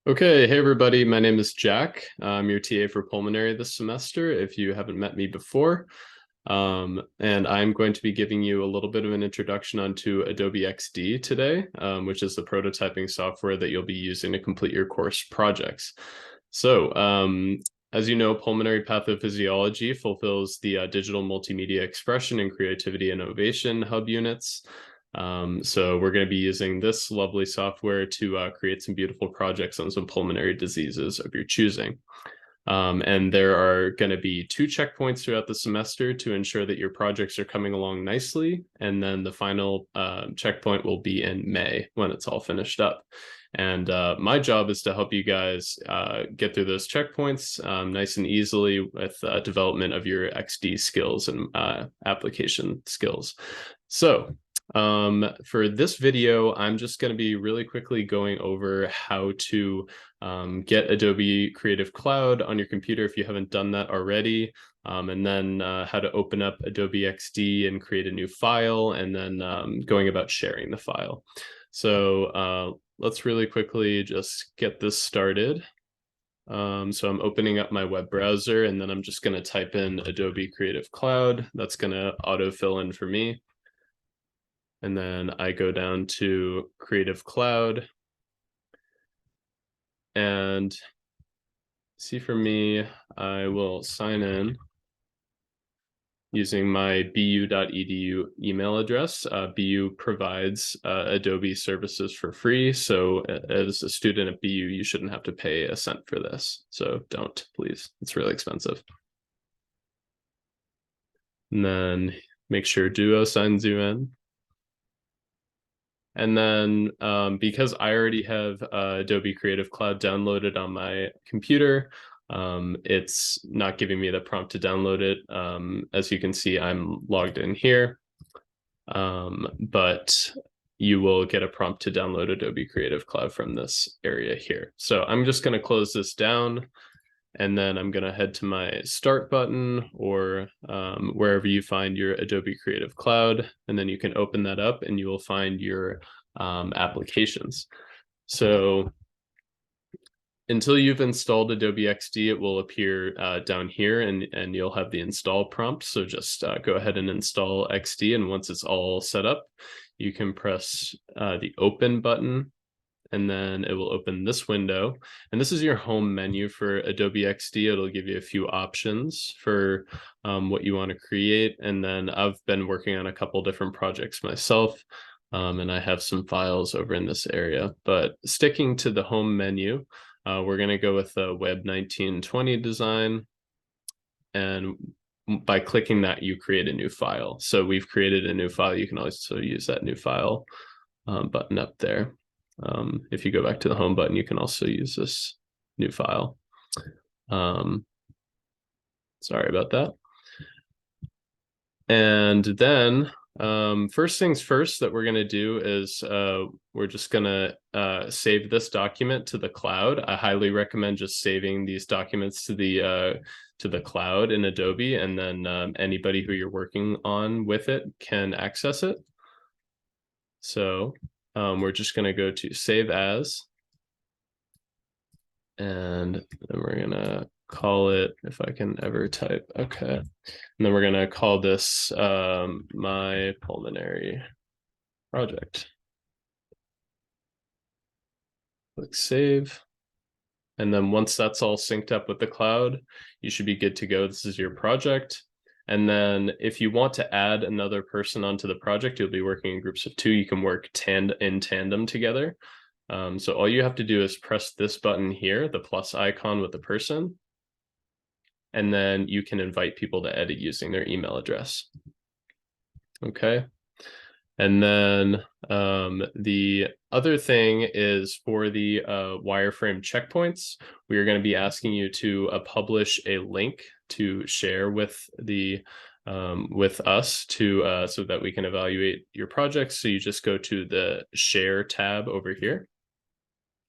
Okay, hey everybody, my name is Jack. I'm your TA for pulmonary this semester, if you haven't met me before. And I'm going to be giving you a little bit of an introduction onto Adobe XD today, which is the prototyping software that you'll be using to complete your course projects. So, as you know, pulmonary pathophysiology fulfills the digital multimedia expression and creativity innovation hub units. So we're going to be using this lovely software to create some beautiful projects on some pulmonary diseases of your choosing. And there are going to be 2 checkpoints throughout the semester to ensure that your projects are coming along nicely. And then the final checkpoint will be in May when it's all finished up. And my job is to help you guys get through those checkpoints nice and easily with development of your XD skills and application skills. So for this video, I'm just going to be really quickly going over how to get Adobe Creative Cloud on your computer if you haven't done that already, and then how to open up Adobe XD and create a new file, and then going about sharing the file. So let's really quickly just get this started. So I'm opening up my web browser, and then I'm just going to type in Adobe Creative Cloud. That's going to auto-fill in for me. And then I go down to Creative Cloud. And see, for me, I will sign in using my bu.edu email address. BU provides Adobe services for free. So as a student at BU, you shouldn't have to pay a cent for this. So don't, please. It's really expensive. And then make sure Duo signs you in. And then because I already have Adobe Creative Cloud downloaded on my computer, it's not giving me the prompt to download it. As you can see, I'm logged in here, but you will get a prompt to download Adobe Creative Cloud from this area here. So I'm just going to close this down, and then I'm going to head to my Start button or wherever you find your Adobe Creative Cloud, and then you can open that up and you will find your applications. So until you've installed Adobe XD, it will appear down here, and you'll have the install prompt. So just go ahead and install XD, and once it's all set up, you can press the Open button, and then it will open this window. And this is your home menu for Adobe XD. It'll give you a few options for what you want to create. And then I've been working on a couple different projects myself, and I have some files over in this area. But sticking to the home menu, we're going to go with the Web 1920 design. And by clicking that, you create a new file. So we've created a new file. You can also use that new file button up there. If you go back to the home button, you can also use this new file. Sorry about that. And then first things first that we're going to do is we're just going to save this document to the cloud. I highly recommend just saving these documents to the cloud in Adobe, and then anybody who you're working on with it can access it. So we're just going to go to Save As, and then we're going to call it, if I can ever type, okay. And then we're going to call this my pulmonary project. Click Save. And then once that's all synced up with the cloud, you should be good to go. This is your project. And then if you want to add another person onto the project, you'll be working in groups of 2. You can work in tandem together. So all you have to do is press this button here, the plus icon with the person, and then you can invite people to edit using their email address. Okay. And then the other thing is for the wireframe checkpoints, we are going to be asking you to publish a link to share with the with us to so that we can evaluate your projects. So you just go to the Share tab over here,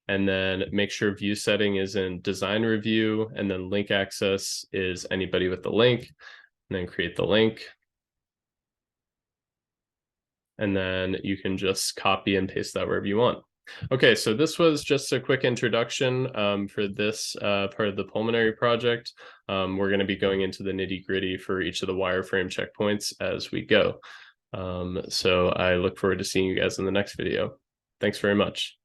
and then make sure view setting is in design review, and then link access is anybody with the link, and then create the link. And then you can just copy and paste that wherever you want. Okay, so this was just a quick introduction for this part of the pulmonary project. We're going to be going into the nitty-gritty for each of the wireframe checkpoints as we go. So I look forward to seeing you guys in the next video. Thanks very much.